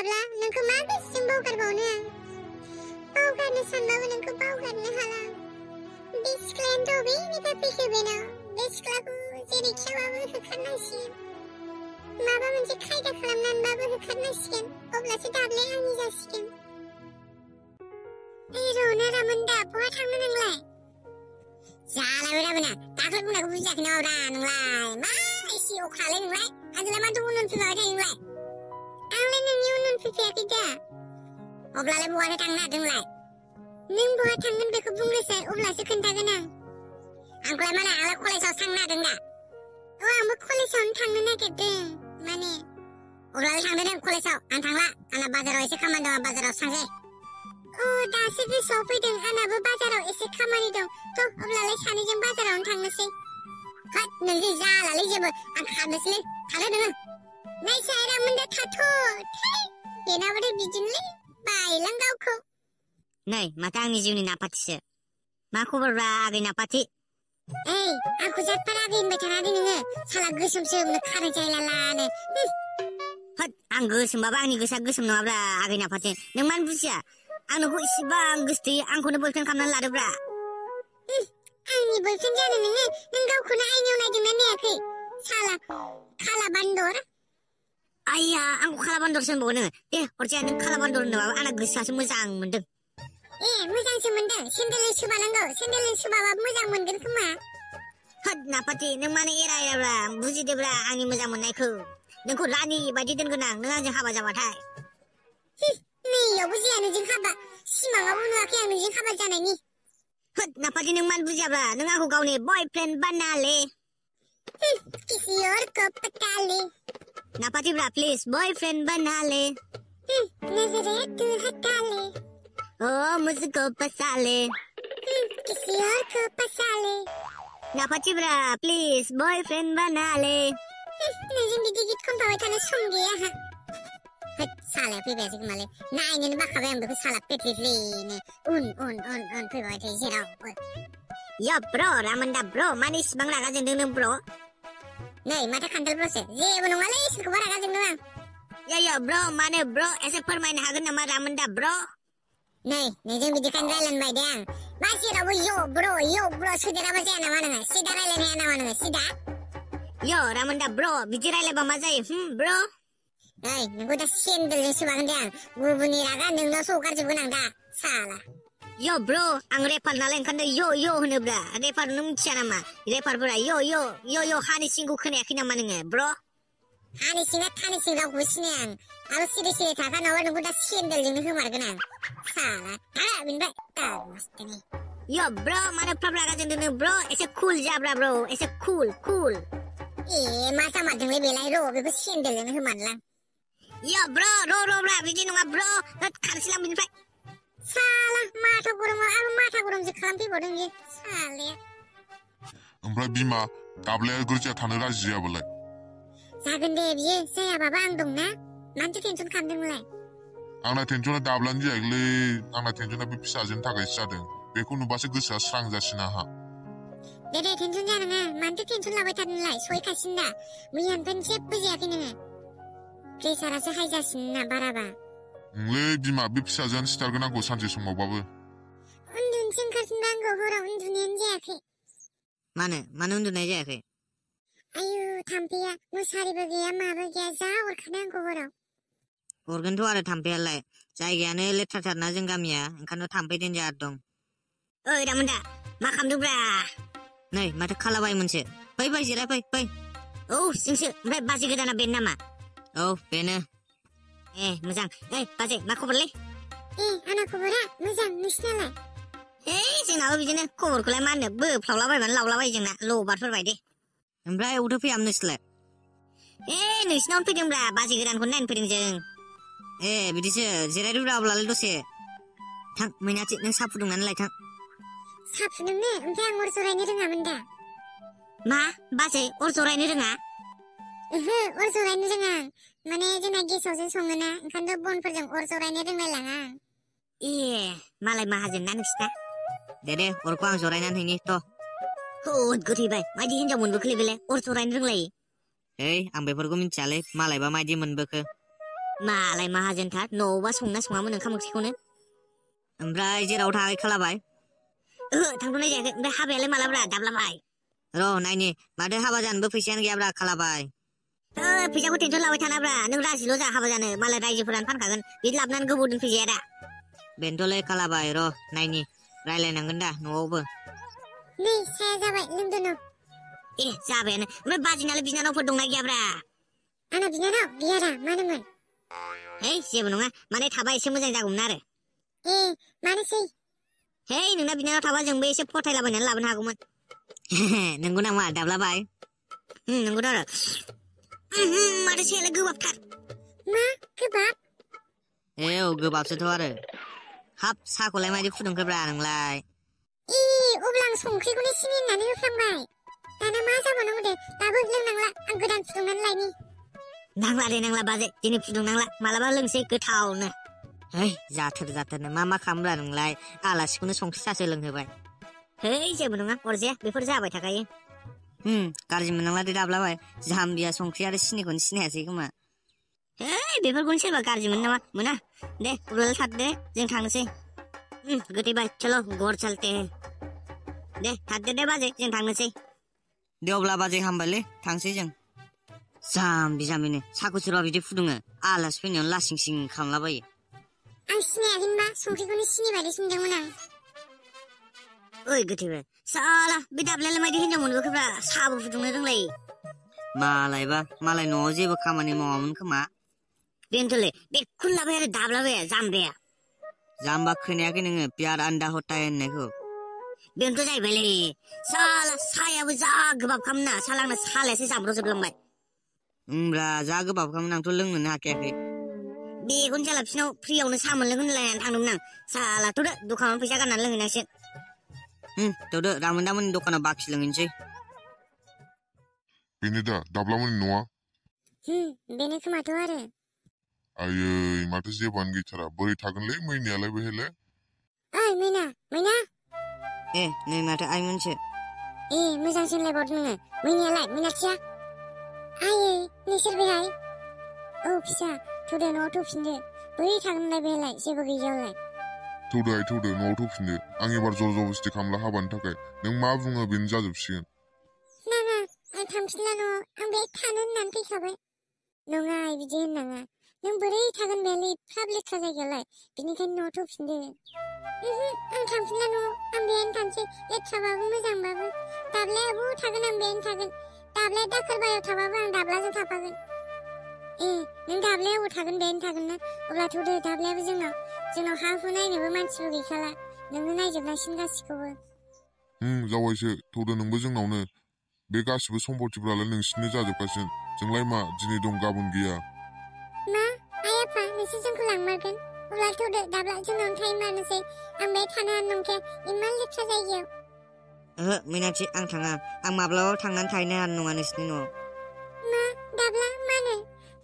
गैयाब्ला नोंखौ मा गोसोजों बावगारबावनो आं बावगारनो सानबाबो नोंखौ बावगारनो हाला बे सिख्लायानोथ' बबेनिफ्राय फैखो बेनाव बे सिख्लाखौ जेरैखिबाबो होखारनांसिगोन माबा मोनसे खायदा खालामनानैबाबो होखारनांसिगोन अब्लासो दाब्लाया आंनि जासिगोन रौना रामोनदा बहा थांनो नोंलाय जालायबाय रामोना दाख्लै बुंनायखौ बुजियाखै नामाब्रा नोंलाय मा एसे अख्रालाय नोंलाय आंजोंलाय माथो उन फैबाय थायो नोंलाय आंलाय नोंनि उन फैफायाखै दा अब्लालाय बहाथो थांनो नागिरदोंलाय नों बहा थांगोन बेखौ बुंग्रोसाय अब्लासो खोन्थागोन आंखौलाय माने आंलाय कलेजाव थांनो नागिरदों दा आंबो कलेजावनो थांनो नागिरदों माने अब्लालाय थांदो नों कलेजाव आं थांला आंना बाजाराव एसे खामानि दं बाजाराव थांसै दासो गोसोआव फैदों आंनाबो बाजाराव एसे खामानि दं थ' अब्लालाय सानैजों बाजारावनो थांनोसै होद नोंजों जालालै जेबो आं खारनोसैलै थादो नोङो नायसाय रामोनदा थाथ' बेनाबाथाय बिदिनोलै बायलां गावखौ नै माथो आंनि जिउनि नापाथिसो मा खबरब्रा आगै नापाथि आंखौ जातपारा आगै होनबाय थानानै नोङो साला गोसोमसो खानाय जायलालानो होद आं गोसोमबाबो आंनि गोसोआ गोसोम नङाब्रा आगै नापाथि नों मानो बुजिया आं नोंखौ इसेबां गोसोथोयो आंखौनो बयफ्रेन्ड खालामनानै लादोब्रा आंनि बयफ्रेन्ड जानो नोङो नों गावखौनो आइनायाव नायदोंना नायाखै साला खाला बान्दर आइया आंखौ खाला बान्दरसो होनबावो नोङो दे हरजाया नों खाला बान्दर होनोबाबो आंना गोसोआसो मोजां मोनदों मोजांसो मोनदों सेन्देलजों सोबानांगौ सेन्देलजों सोबाबा मोजां मोनगोन खोमा होद नापाथि नों मानो एरायाब्रा बुजिदोब्रा आंनि मोजां मोननायखौ नोंखौ रानि बायदि दोनगोन आं नों आंजों हाबा जाबाथाय नैयावबो जाया नोंजों हाबा सिमाङावबो नुवाखै आं नोंजों हाबा जानायनि होद नापाथि नों मानो बुजियाब्रा नों आंखौ गावनि बयफ्रेन्ड बना ले किसी और को पटा ले नापाथिब्रा प्लिज बॉयफ्रेंड बना ले नजरें तू हटा ले ओ मुझको फंसा ले किसी और को फंसा ले नापाथिब्रा प्लिज बॉयफ्रेंड बना ले नोंजों बिदि गित खनफाबाय थानो सम गैया आंहा होद सालाया फैबायसै खोमालै नायनोनो बाखाबाय आं बेखौ साला पेट्रिफ्रिनो उन फैबाय थायो जेरावबो या ब्र रामोनदा ब्र मानो इसिबां रागा जोंदों नों ब्र नै माथो खान्थाल ब्रसो जेबो नङालै सोरखौबा रागा जोंदों आं या ब्र मानो ब्र एसे फोरमायनो हागोन नामा रामोनदा ब्र नै नोंजों बिदिखायनो रायलायनो बायदे आं मा जेरावबो यो ब्र सोदेराबा जाया नामा नोङो सिदा रायलायनो हाया नामा नोङो सिदा यो रामोनदा ब्र बिदि रायलायबा मा जायो ब्र नै नोंखौ दा सेन्देलजों सोबागोन दे आं गुबुननि रागा नोंनावसो हगारजोबगोन आं दा साला यो ब्र आं रेफार नालाय ओंखायनो यो होनोब्रा रेफार नों मिथिया नामा रेफारफोरा यो हानि सिंखौ खोनायाखै नामा नोङो ब्र हानि सिङा थानि सिं रावखौबो सिनाया आं सिरि थाखा नङाबा नोंखौ दा सेन्देलजोंनो होमारगोन आं साला बेनिफ्राय मस्तनि यो ब्र मानो फ्राब रागा जोंदों नों ब्र एसे कुल जाब्रा ब्र एसे कुल मा जामारदोंलै बेलाय र' बेखौ सेन्देलजोंनो होमारलां यो ब्र ब्रा बिदि नङा ब्र खारसिलां बिनिफ्राय साला माथा गरमसो खालामफैबावदों बियो सालाया ओमफ्राय बिमा दाब्लाया गोरजिया थानो राजि जायाबालाय जागोन दे बियो जायाबाबो आं दंना मानोथो टेनसन खालामदोंमोनलाय आंना टेनसना दाब्लानो जायाखैलै आंना टेनसना बे फिसाजोनि थाखायसो जादों बेखौ नुबासो गोसोआ स्रां जासिना आंहा दे टेनसन जानाङा मानोथो टेनसन लाबाय थादोंलाय सहैखासिनो दा मैयानिफ्रायनो जेबो जायाखै नोङो प्रेसारासो हाइ जासिनो ना बाराबा नोंलै बिमा बे फिसाजोआनो सिथारगोन आंखौ सानसे समावबाबो उन्दुनोसो ओंखारफिनबाय आंखौ हराव उन्दुनायानो जायाखै मानो उन्दुनाय जायाखै आयु थाम्फैया मुसारिबो गैया माबो गैया जा अरखादों आंखौ हराव अरगोनथ' आरो थाम्फैयालाय जायगायानो लेथ्राथारना जों गामिया ओंखायनो थाम्फै देनजार दं ओइ रामोनदा मा खालामदोंब्रा नै माथो खालाबायमोनसो फै जिराय फै औ जोंसो ओमफ्राय बाजै गोदाना बेनो नामा औ बेनो मोजां बाजै मा खबरलै आंना खबरा मोजां नोंसिनालाय जोंनाबो बिदिनो खबरखौलाय मा होननो बोफ्लावलाबायबानो लावलाबायो जोंना लबारफोर बायदि ओमफ्राय अबावथो फैयामोन नोंसोरलाय नोंसिनावनो फैदोंब्रा बाजै गोदानखौनो नायनो फैदों जों बिदिसो जिरायदोब्रा अब्लालाय दसे थां मैनाथि नों साहा फुदुंनानै लायथां साहा फुदुंनो ओमफ्राय आं अर जरायनो रोङामोन दा मा बाजै अर जरायनो रोङा अर जरायनो रोङा माने जोंना गेसावसो सङोना ओंखायनोथ' बनफोरजों अर जरायनो रोंलायलाङा मालाय माहाजोन ना नोंसिना दे अरखौ आं जरायनानै हैनि थ' होद गोथैबाय मायदि हिनजाव मोनबोखोलै बेलाय अर जरायनो रोंलायो आं बेफोरखौ मिथियालै मालायबा मायदि मोनबोखो मालाय माहाजोनथार न'आवबा संना सङामोन ओंखाम ओंख्रिखौनो ओमफ्राय जेराव थाङै खालाबाय थांथ'नाय जायाखै ओमफ्राय हाबायालाय मालाब्रा दाब्लाबाय र' नायनि माथो हाबा जानोबो फैसायानो गैयाब्रा खालाबाय फैसाखौ टेनसन लाबाय थानाब्रा नों राजिल' जा हाबा जानो मालाय रायजोफोरानो फानखागोन बिदि लाबोनानै गोबाव दोनफैजाया दा बेनोथ'लै खालाबाय र' नायनि रायलायनांगोन दा न'आवबो नै साया जाबाय लोंदोनो जाबायानो ओमफ्राय बाजिनालाय बिनानावफोर दंना गैयाब्रा आंना बिनानाव गैया दा मानोमोन जेबो नङा माने थाबा एसे मोजां जागौमोन आरो मानोसै नोंना बिनानाव थाबा जोंबो एसे फथायलाबायनानै लाबोनो हागौमोन नंगौ नामा दाब्लाबाय नंगौथ' आरो माथो सायालाय गोबाबथार मा गोबाब गोबाबसोथ' आरो हाब साहाखौलाय मायदि फुदुंखोब्रा नोंलाय अब्ला आं संख्रिखौनो सिनि होननानै होफ्लांबाय दाना मा जाबावनांगौ दे दाबो लोंनांला आं गोदान फुदुंनानै लायनि नांला दे नांला बाजै दिनै फुदुंनांला मालाबा लोंसै गोथावनो जाथारनो मा खालामब्रा नोंलाय आलासिखौनो संख्रि सासो लोंहोबाय जेबो नङा अरजाया बेफोर जाबाय थाखायो गाज्रि मोननांला दे दाब्लाबाय जाम्बिया संख्रि आरो सिनिखौनो सिनायासै खोमा बेफोरखौनो सोरबा गाज्रि मोनो नामा मोना दे उरलाय थादो जों थांनोसै गोदै बाय चलो घर चलते दे थादो दे बाजै जों थांनोसै दे अब्ला बाजै हामबायलै थांसै जों जाम्बि जाम्बिनो साखौ सोरबा बिदि फुदुङो आलासि फैनायाव लासिं सिं खालामलाबायो आं सिनायाखैनोबा संख्रिखौनो सिनि बायदि सोंदोंमोन आं गोथैबाय साला बे दाब्लायालाय मायदि हिनजाव मोनबोखोब्रा साहाबो फुदुंनो रोंलाय मालाय न'आव जेबो खामानि मावामोन खोमा बेनोथ'लै बेखौनो लाबाय आरो दाब्लाबाया जाम्बाया जाम्बा खोनायाखै नोङो प्यार आन्दा होता है होननायखौ बेनोथ' जाहैबायलै साला सायाबो जा गोबाब खामना साला आंना सालायासो जाब्र'जोबलांबाय जा गोबाब खामोन आंथ' लोंनोनो हाखायाखै बेखौनो साला बिसिनाव फ्रियावनो साहा मोनलोंगोन होनलायनानै थांदोंमोन आं साला थ'दो दखानाव फैसा गारनानै लोंहैनांसिगोन थ'दो रामोनदामोननि दखानाव बाखि लोंहैनोसै बेनो दा दाब्लामोननि न'आ बेनो खोमाथ' आरो आयै माथो जेबोआनो गैथारा बोरै थागोनलै मैनायालाय बेहायलाय मैना नै माथो आइमोनसो मोजांसो होनलायबावदों नोङो मैनायालाय मैनाथिया आयै नोंसोर बेहाय फिसा थौदो न'आव थौफिनदो बोरै थागोनलाय बेहायलाय जेबो गैयियावलाय थौदो न'आव थौफिनदो आं एबार जर जबस्थि खालामला हाबानि थाखाय नों मा बुङो बेनो जाजोबसिगोन नाङा आं थांफिनला न'आव आं बेहाय थानो होननानै फैखाबाय नङा बिदि होननाङा नों बोरै थागोन बेहाय एफाब लेथ्रा जायगायावलाय बिनिखायनो न'आव थौफिनदो आं थांफिनला न'आव आं बेहायनो थानोसै लेथ्राबाबो मोजांबाबो दाब्लाया बबाव थागोन आं बेहायनो थागोन दाब्लाया दाखोरबारियाव थाबाबो आं दाब्लाजों थाफागोन नों दाब्लाया अबाव थागोन बेहायनो थागोन ना अब्ला थौदो दाब्लायाबो जोंनाव हा हु नायनोबो मानसिबो गैखाला नोंनो नायजोबनांसिगोन गासिखौबो जावायसो थौदो नोंबो जोंनावनो बे गासिबो सम्पथिफ्रालाय नोंसिनि जाजोबगासिनो जोंलाय मा दिनै दं गाबोन गैया मा आइ आफा नोंसोर जोंखौ लांमारगोन अब्ला थौदो दाब्ला जोंनावनो थायो मानोसै आं बेहाय थानो हानाय नंखाया इमान लेथ्रा जायगायाव मैनाथि आं थाङा आं माब्लाबाबो थांनानै थाहैनो हानाय नङा नोंसिनि न'आव मा दाब्ला मानो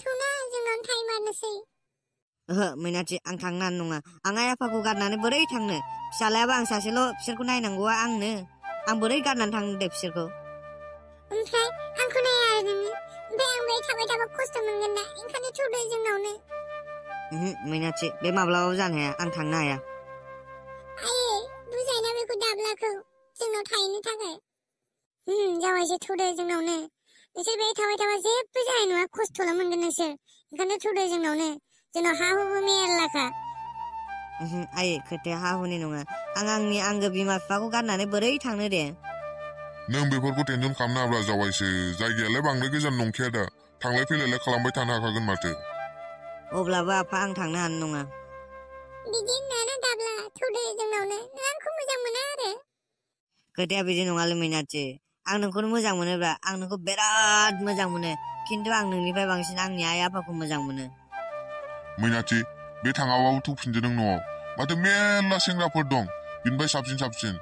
थौना जोंनावनो थायो मानोसै मैनाथि आं थांनो हानाय नङा आं आइ आफाखौ गारनानै बोरै थांनो फिसालायाबो आं सासेल' बिसोरखौ नायनांगौआ आंनो आं बोरै गारनानै थांनो दे बिसोरखौ ओमफ्राय आंखौ नाया आरो नोङो ओमफ्राय आं बेहाय थाबाय थाबा खस्थ' मोनगोन ना ओंखायनो थौदो जोंनावनो मैनाथि बे माब्लाबाबो जानो हाया आं थांनो हाया आयै बुजायना बेखौ दाब्लाखौ जोंनाव थाहैनो थाखाय जावायसो थौदो जोंनावनो नोंसोर बेहाय थाबाय थाबा जेबो जानाय नङा खस्थ'ल' मोनगोन नोंसोर ओंखायनो थौदो जोंनावनो जोंनाव हा हुबो मेरलाखा आयै खोथाया हा हुनि नङा आं आंनि आंगो बिमा बिफाखौ गारनानै बोरै थांनो दे नों बेफोरखौ टेनसन खालामनो हाब्ला जावायसो जायगायालाय बांद्राय गोजान नंखाया दा थांलाय फैलायलाय खालामबाय थानो हाखागोन माथो अब्लाबो आफा आं थांनो हानाय नङा बिदि होननानै दाब्ला थौदो जोंनावनो नों आंखौ मोजां मोना आरो खोथाया बिदि नङालै मैनाथि आं नोंखौनो मोजां मोनोब्रा आं नोंखौ बिराद मोजां मोनो खिन्थु आं नोंनिफ्राय बांसिन आंनि आइ आफाखौ मोजां मोनो मैनाथि बे थाङाबाबो थौफिनदो नों न'आव माथो मेरला सेंग्राफोर दं बिनिफ्राय साबसिन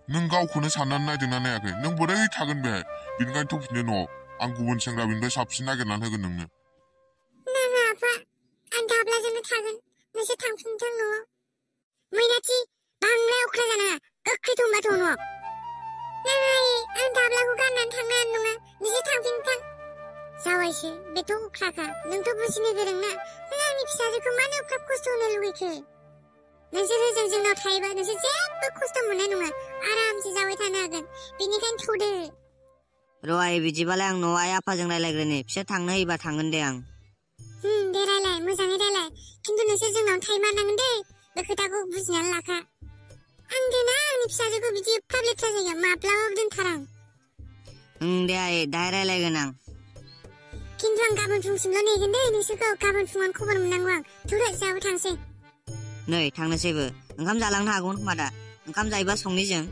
नों गावखौनो साननानै नायदोंना नायाखै नों बोरै थागोन बेहाय बिनिखायनो थौफिनदो न'आव आं गुबुन सेंग्रा बिनिफ्राय साबसिन नागिरनानै होगोन नोंनो नाङा आफा आं दाब्लाजोंनो थागोन नोंसोर थांफिनथों न'आव मैनाथि बांद्राय अख्रा जानाङा गोख्रै थंबा थौ न'आव नाङा आं दाब्लाखौ गारनानै थांनो हानाय नङा नोंसोर थांफिनथों जावायसो बेथ' अख्राखा नोंथ' बुजिनो गोरोंना नों आंनि फिसाजोखौ मानो एफाब खस्थ' होनो लुगैखो नोंसोर ओजों जोंनाव थायोबा नोंसोर जेबो खस्थ' मोननाय नङा आरामसे जाबाय थानो हागोन बेनिखायनो थ'दो र'आय बिदिबालाय आं न'आव आइ आफाजों रायलायग्रोनि बिसोर थांनो होयोबा थांगोन दे आं दे रायलाय मोजाङै रायलाय खिन्थु नोंसोर जोंनाव थाहैमारनांगोन दे बे खोथाखौ बुजिनानै लाखा आं दोना आंनि फिसाजोखौ बिदि एफाब लेथ्रा जायगायाव माब्लाबाबो दोनथारा दे आइ दाहाय रायलायगोन आं खिन्थु आं गाबोन फुंसिमल' नेगोन दे नोंसोरखौ गाबोन फुङावनो खबर मोननांगौ आं थौदो जाबो थांसै नै थांनोसैबो ओंखाम जालांनो हागौमोन खोमा दा ओंखाम जायोबा संनि जों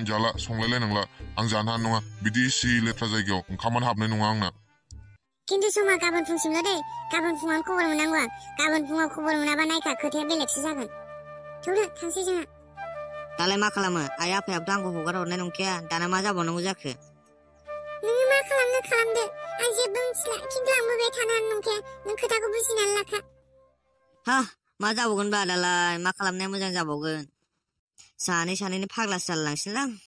जाला संलायलायनांला आं जानो हानाय नङा बिदि इसे लेथ्रा जायगायाव ओंखामानो हाबनाय नङा आंना खिन्थु समा गाबोन फुंसिमल' दे गाबोन फुङावनो खबर मोननांगौ आं गाबोन फुङाव खबर मोनाबा नायखा खोथाया बेलेगसो जागोन थौदो थांसै जोंहा दालाय मा खालामो आइ आफायाबोथ' आंखौ हगार हरनाय नंखाया दाना मा जाबावनांगौ जाखो नोङो मा खालामनो खालामदो आं जेबो मिथिला खिन्थु आंबो बे थानो हानाय नंखाया नों खोथाखौ बुजिनानै लाखा हा मा जाबावगोन बा दालाय मा खालामनाया मोजां जाबावगोन सानैनो फाग्लासो जालायलांसिगोनलां